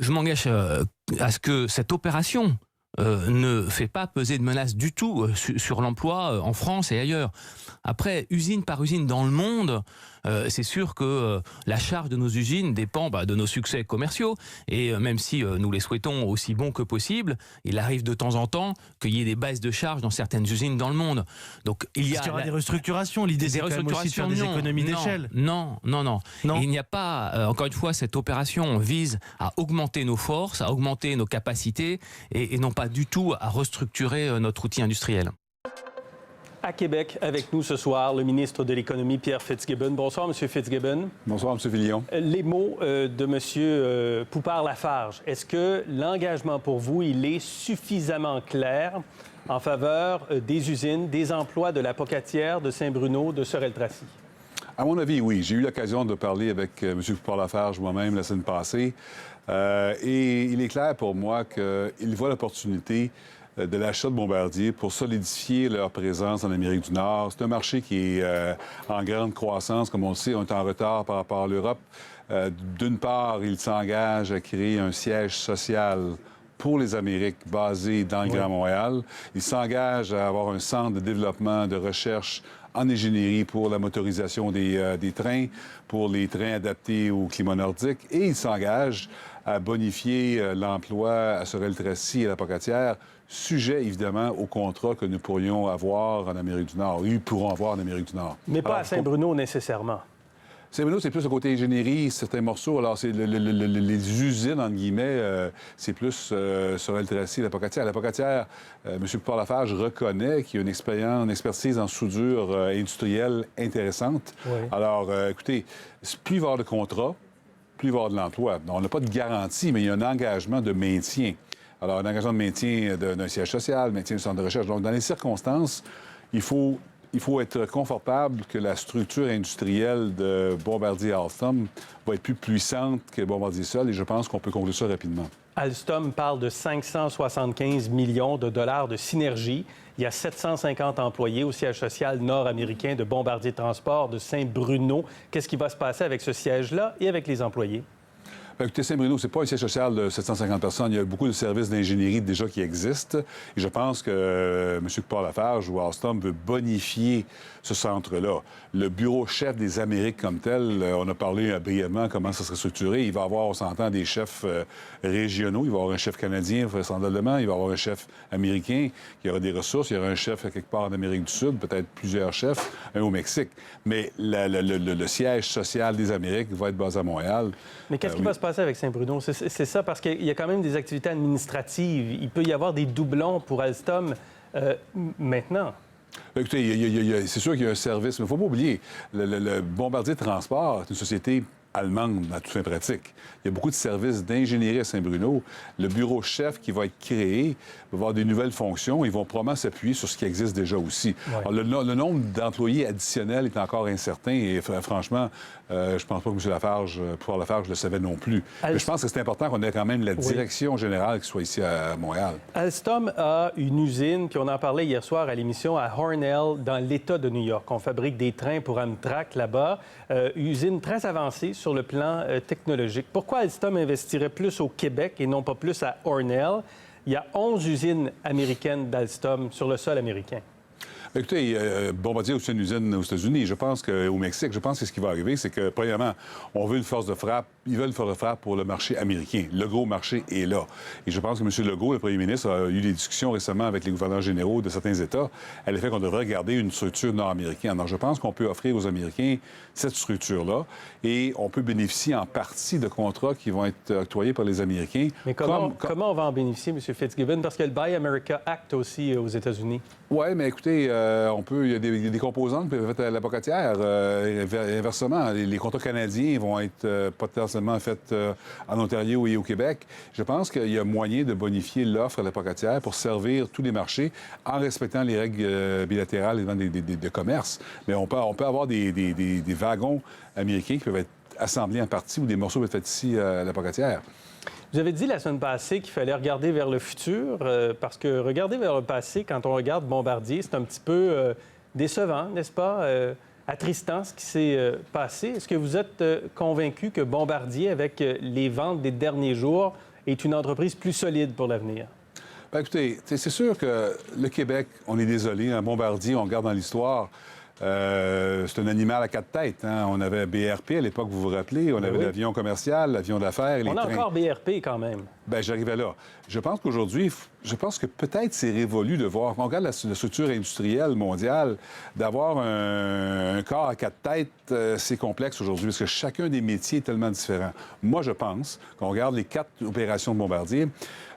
je m'engage à ce que cette opération ne fait pas peser de menace du tout sur l'emploi en France et ailleurs. Après, usine par usine dans le monde, c'est sûr que la charge de nos usines dépend de nos succès commerciaux. Et même si nous les souhaitons aussi bons que possible, il arrive de temps en temps qu'il y ait des baisses de charges dans certaines usines dans le monde. Donc il y aura des restructurations. L'idée, c'est quand même aussi de faire des économies d'échelle. Non. Il n'y a pas, encore une fois, cette opération vise à augmenter nos forces, à augmenter nos capacités et non pas du tout à restructurer notre outil industriel. À Québec, avec nous ce soir, le ministre de l'Économie, Pierre Fitzgibbon. Bonsoir, M. Fitzgibbon. Bonsoir, M. Fillon. Les mots de M. Poupart-Lafarge, est-ce que l'engagement pour vous, il est suffisamment clair en faveur des usines, des emplois de la Pocatière, de Saint-Bruno, de Sorel-Tracy? À mon avis, oui. J'ai eu l'occasion de parler avec M. Poupart-Lafarge moi-même la semaine passée. Et il est clair pour moi qu'il voit l'opportunité de l'achat de Bombardier pour solidifier leur présence en Amérique du Nord. C'est un marché qui est en grande croissance. Comme on le sait, on est en retard par rapport à l'Europe. D'une part, il s'engage à créer un siège social pour les Amériques basé dans le Grand Montréal. Il s'engage à avoir un centre de développement, de recherche en ingénierie pour la motorisation des trains, pour les trains adaptés au climat nordique. Et il s'engage à bonifier l'emploi à Sorel-Tracy et à la Pocatière, sujet évidemment au contrat que nous pourrions avoir en Amérique du Nord. Ils pourront avoir en Amérique du Nord. Mais pas à Saint-Bruno nécessairement. Saint-Bruno, c'est plus le côté ingénierie, certains morceaux. Alors, c'est les usines, entre guillemets, c'est plus Sorel-Tracy et la Pocatière. La Pocatière, M. Poupart-Lafarge reconnaît qu'il y a une expertise en soudure industrielle intéressante. Oui. Alors, écoutez, plus il va y avoir de contrats, plus il va y avoir de l'emploi. On n'a pas de garantie, mais il y a un engagement de maintien. Alors, un engagement de maintien d'un siège social, maintien du centre de recherche. Donc, dans les circonstances, il faut être confortable que la structure industrielle de Bombardier-Alstom va être plus puissante que Bombardier seul, et je pense qu'on peut conclure ça rapidement. Alstom parle de 575 millions de dollars de synergie. Il y a 750 employés au siège social nord-américain de Bombardier Transport de Saint-Bruno. Qu'est-ce qui va se passer avec ce siège-là et avec les employés? Écoutez, Saint-Bruno, c'est pas un siège social de 750 personnes. Il y a beaucoup de services d'ingénierie déjà qui existent. Et je pense que M. Poupart-Lafarge ou Alstom veut bonifier ce centre-là. Le bureau chef des Amériques comme tel, on a parlé brièvement comment ça serait structuré. Il va y avoir, on s'entend, des chefs régionaux. Il va y avoir un chef canadien, vraisemblablement. Il va y avoir un chef américain. Il y aura des ressources. Il y aura un chef quelque part en Amérique du Sud, peut-être plusieurs chefs, un au Mexique. Mais le siège social des Amériques va être basé à Montréal. Mais qu'est-ce qui va se passer avec Saint-Bruno? C'est ça, parce qu'il y a quand même des activités administratives. Il peut y avoir des doublons pour Alstom maintenant. Écoutez, c'est sûr qu'il y a un service, mais il ne faut pas oublier, le Bombardier Transport est une société allemande, à toute fin pratique. Il y a beaucoup de services d'ingénierie à Saint-Bruno. Le bureau chef qui va être créé va avoir des nouvelles fonctions. Ils vont probablement s'appuyer sur ce qui existe déjà aussi. Ouais. Alors, le nombre d'employés additionnels est encore incertain et franchement, je pense pas que M. Poupart-Lafarge le savait non plus. Mais je pense que c'est important qu'on ait quand même la direction générale qui soit ici à Montréal. Alstom a une usine, puis on en parlait hier soir à l'émission, à Hornell, dans l'État de New York. On fabrique des trains pour Amtrak là-bas. Usine très avancée sur le plan technologique. Pourquoi Alstom investirait plus au Québec et non pas plus à Hornell? Il y a 11 usines américaines d'Alstom sur le sol américain. Écoutez, Bombardier a une usine aux États-Unis. Je pense qu'au Mexique, je pense que ce qui va arriver, c'est que, premièrement, on veut une force de frappe. Ils veulent une force de frappe pour le marché américain. Le gros marché est là. Et je pense que M. Legault, le premier ministre, a eu des discussions récemment avec les gouverneurs généraux de certains États à l'effet qu'on devrait garder une structure nord-américaine. Alors, je pense qu'on peut offrir aux Américains cette structure-là et on peut bénéficier en partie de contrats qui vont être octroyés par les Américains. Mais comment on va en bénéficier, M. Fitzgibbon? Parce qu'il y a le Buy America Act aussi aux États-Unis. Oui, mais écoutez, il y a des composantes qui peuvent être à la Pocatière. Inversement, les contrats canadiens vont être potentiellement faits en Ontario et au Québec. Je pense qu'il y a moyen de bonifier l'offre à la Pocatière pour servir tous les marchés en respectant les règles bilatérales de commerce. Mais on peut avoir des wagons américains qui peuvent être assemblés en partie ou des morceaux peuvent être faits ici à la Pocatière. Vous avez dit la semaine passée qu'il fallait regarder vers le futur, parce que regarder vers le passé, quand on regarde Bombardier, c'est un petit peu décevant, n'est-ce pas? Attristant, ce qui s'est passé. Est-ce que vous êtes convaincu que Bombardier, avec les ventes des derniers jours est une entreprise plus solide pour l'avenir? Bien, écoutez, c'est sûr que le Québec, on est désolé, un Bombardier, on regarde dans l'histoire, c'est un animal à 4 têtes. Hein? On avait BRP à l'époque, vous vous rappelez, on avait l'avion commercial, l'avion d'affaires, les trains. On a encore BRP quand même. Bien, j'arrivais là. Je pense qu'aujourd'hui, que peut-être c'est révolu de voir, quand on regarde la structure industrielle mondiale, d'avoir un corps à 4 têtes, c'est complexe aujourd'hui, parce que chacun des métiers est tellement différent. Moi, je pense, quand on regarde les 4 opérations de Bombardier,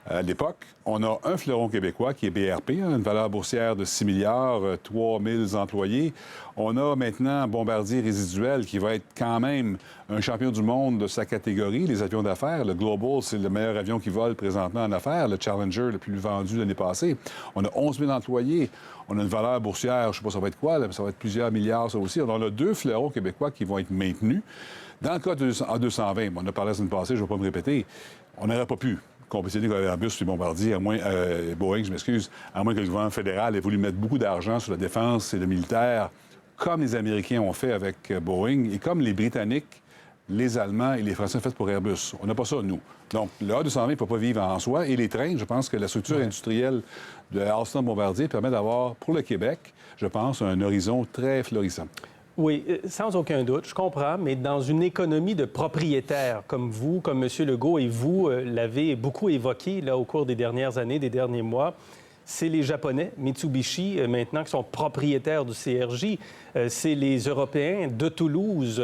à l'époque, on a un fleuron québécois qui est BRP, une valeur boursière de 6 milliards, 3 000 employés. On a maintenant Bombardier résiduel qui va être quand même un champion du monde de sa catégorie, les avions d'affaires. Le Global, c'est le meilleur avion qui vole présentement en affaires. Le Challenger, le plus vendu l'année passée. On a 11 000 employés. On a une valeur boursière, je ne sais pas ça va être quoi, mais ça va être plusieurs milliards, ça aussi. On a 2 fleurons québécois qui vont être maintenus. Dans le cas de A220, on a parlé la semaine passée, je ne vais pas me répéter, on n'aurait pas pu compétitionner avec Airbus et Bombardier, Boeing, je m'excuse, à moins que le gouvernement fédéral ait voulu mettre beaucoup d'argent sur la défense et le militaire, comme les Américains ont fait avec Boeing et comme les Britanniques, les Allemands et les Français ont fait pour Airbus. On n'a pas ça, nous. Donc, le A220 ne peut pas vivre en soi. Et les trains, je pense que la structure industrielle de Alstom-Bombardier permet d'avoir, pour le Québec, je pense, un horizon très florissant. Oui, sans aucun doute, je comprends, mais dans une économie de propriétaires comme vous, comme M. Legault et vous l'avez beaucoup évoqué là, au cours des dernières années, des derniers mois, c'est les Japonais, Mitsubishi, maintenant, qui sont propriétaires du CRJ. C'est les Européens de Toulouse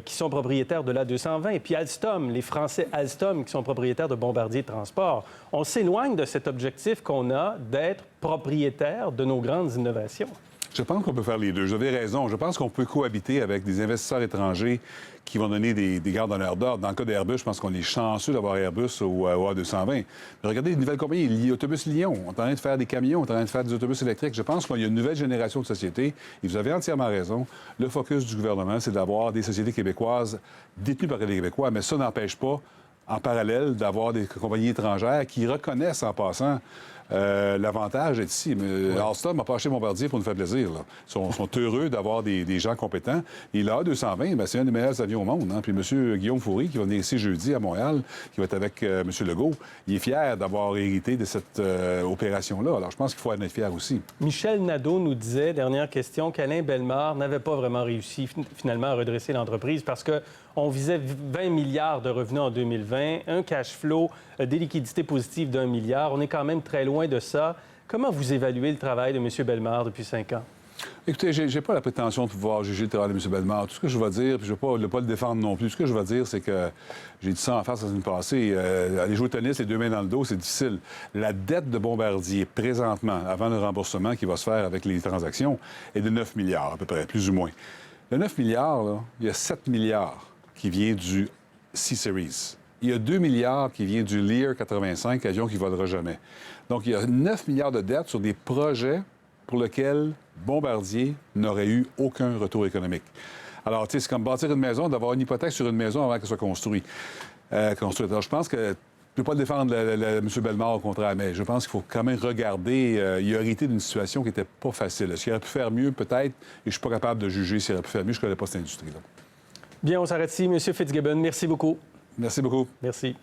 qui sont propriétaires de l'A220. Et puis Alstom, les Français Alstom qui sont propriétaires de Bombardier Transport. On s'éloigne de cet objectif qu'on a d'être propriétaire de nos grandes innovations. Je pense qu'on peut faire les deux. Vous avez raison. Je pense qu'on peut cohabiter avec des investisseurs étrangers qui vont donner des gardes d'honneur d'ordre. Dans le cas d'Airbus, je pense qu'on est chanceux d'avoir Airbus au A220. Mais regardez les nouvelles compagnies. Autobus Lyon, on est en train de faire des camions, on est en train de faire des autobus électriques. Je pense qu'il y a une nouvelle génération de sociétés. Et vous avez entièrement raison. Le focus du gouvernement, c'est d'avoir des sociétés québécoises détenues par les Québécois. Mais ça n'empêche pas, en parallèle, d'avoir des compagnies étrangères qui reconnaissent en passant l'avantage est ici. Mais Alstom n'a pas acheté Bombardier pour nous faire plaisir. Là. Ils sont heureux d'avoir des gens compétents. Et là, A220, c'est un des meilleurs avions au monde. Hein. Puis M. Guillaume Foury, qui va venir ici jeudi à Montréal, qui va être avec M. Legault, il est fier d'avoir hérité de cette opération-là. Alors, je pense qu'il faut en être fier aussi. Michel Nadeau nous disait, dernière question, qu'Alain Bellemare n'avait pas vraiment réussi finalement à redresser l'entreprise parce qu'on visait 20 milliards de revenus en 2020, un cash flow, des liquidités positives d'1 milliard. On est quand même très loin de ça. Comment vous évaluez le travail de M. Bellemare depuis 5 ans? Écoutez, j'ai pas la prétention de pouvoir juger le travail de M. Bellemare. Tout ce que je vais dire, puis je ne vais pas le défendre non plus, ce que je vais dire, c'est que j'ai dit ça en face la semaine passée, aller jouer au tennis, les 2 mains dans le dos, c'est difficile. La dette de Bombardier, présentement, avant le remboursement qui va se faire avec les transactions, est de 9 milliards à peu près, plus ou moins. Le 9 milliards, là, il y a 7 milliards qui vient du C-Series. Il y a 2 milliards qui viennent du Lear 85, avion qui ne volera jamais. Donc, il y a 9 milliards de dettes sur des projets pour lesquels Bombardier n'aurait eu aucun retour économique. Alors, tu sais, c'est comme bâtir une maison, d'avoir une hypothèque sur une maison avant qu'elle soit construite. Alors, je pense que je ne peux pas défendre M. Bellemare, au contraire, mais je pense qu'il faut quand même regarder. Il a hérité d'une situation qui n'était pas facile. Est-ce qu'il aurait pu faire mieux? Peut-être. Et je ne suis pas capable de juger s'il aurait pu faire mieux. Je ne connais pas cette industrie-là. Bien, on s'arrête ici. M. Fitzgibbon, merci beaucoup. Merci beaucoup. Merci.